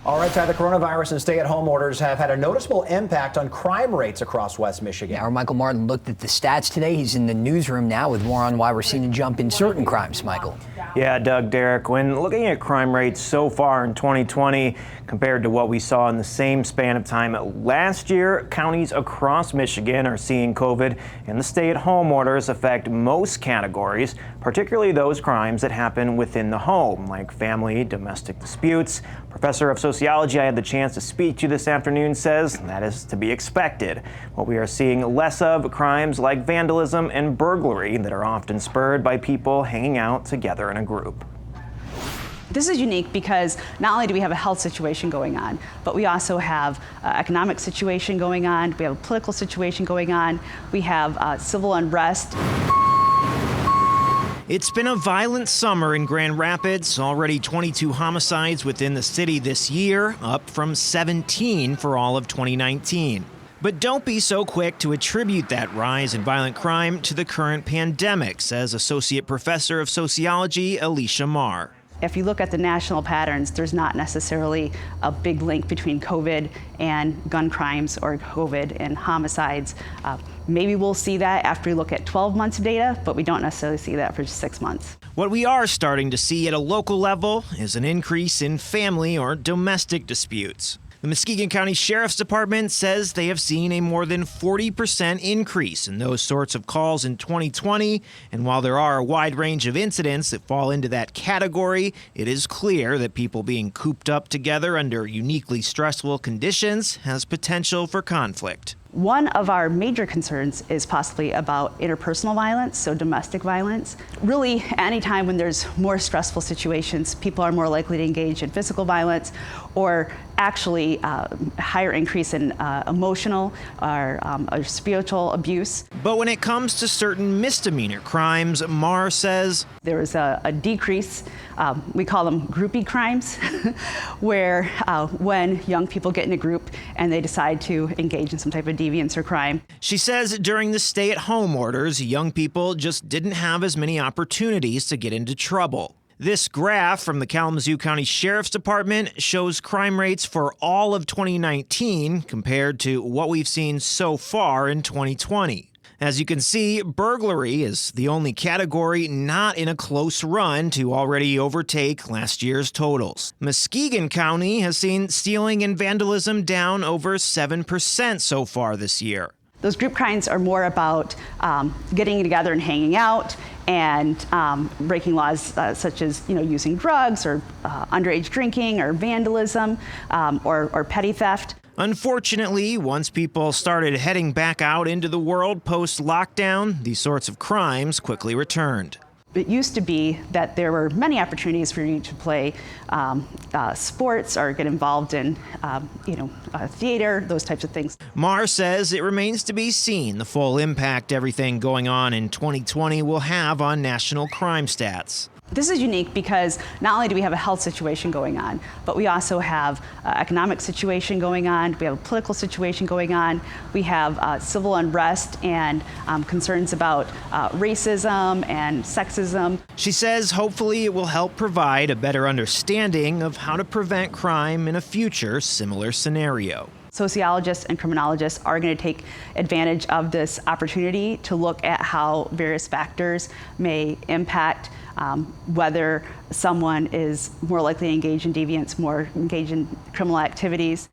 All right, Ty, the coronavirus and stay-at-home orders have had a noticeable impact on crime rates across West Michigan. Yeah, our Michael Martin looked at the stats today. He's in the newsroom now with more on why we're seeing a jump in certain crimes. Michael. Yeah, Doug, Derek, when looking at crime rates so far in 2020 compared to what we saw in the same span of time last year, counties across Michigan are seeing COVID and the stay-at-home orders affect most categories, particularly those crimes that happen within the home, like family, domestic disputes. Professor of sociology I had the chance to speak to this afternoon says that is to be expected. What we are seeing less of crimes like vandalism and burglary that are often spurred by people hanging out together in a group. This is unique because not only do we have a health situation going on, but we also have an economic situation going on, we have a political situation going on, we have civil unrest. It's been a violent summer in Grand Rapids, already 22 homicides within the city this year, up from 17 for all of 2019. But don't be so quick to attribute that rise in violent crime to the current pandemic, says Associate Professor of Sociology ELISHA MARR. If you look at the national patterns, there's not necessarily a big link between COVID and gun crimes or COVID and homicides. Maybe we'll see that after we look at 12 months of data, but we don't necessarily see that for 6 months. What we are starting to see at a local level is an increase in family or domestic disputes. The Muskegon County Sheriff's Department says they have seen a more than 40% increase in those sorts of calls in 2020. And while there are a wide range of incidents that fall into that category, it is clear that people being cooped up together under uniquely stressful conditions has potential for conflict. One of our major concerns is possibly about interpersonal violence, so domestic violence. Really, anytime when there's more stressful situations, people are more likely to engage in physical violence or actually higher increase in emotional or spiritual abuse. But when it comes to certain misdemeanor crimes, MARR says there is a decrease. We call them groupie crimes, where when young people get in a group and they decide to engage in some type of deviance or crime. She says during the stay-at-home orders, young people just didn't have as many opportunities to get into trouble. This graph from the Kalamazoo County Sheriff's Department shows crime rates for all of 2019 compared to what we've seen so far in 2020. As you can see, burglary is the only category not in a close run to already overtake last year's totals. Muskegon County has seen stealing and vandalism down over 7% so far this year. Those group crimes are more about getting together and hanging out and breaking laws such as using drugs or underage drinking or vandalism or petty theft. Unfortunately, once people started heading back out into the world post-lockdown, these sorts of crimes quickly returned. It used to be that there were many opportunities for you to play sports or get involved in theater, those types of things. MARR says it remains to be seen the full impact everything going on in 2020 will have on national crime stats. This is unique because not only do we have a health situation going on, but we also have an economic situation going on, we have a political situation going on, we have civil unrest and concerns about racism and sexism. She says hopefully it will help provide a better understanding of how to prevent crime in a future similar scenario. Sociologists and criminologists are going to take advantage of this opportunity to look at how various factors may impact whether someone is more likely to engage in deviance, more engage in criminal activities.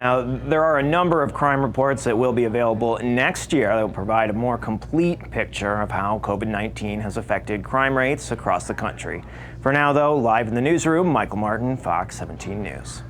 Now, there are a number of crime reports that will be available next year that will provide a more complete picture of how COVID-19 has affected crime rates across the country. For now, though, live in the newsroom, Michael Martin, Fox 17 News.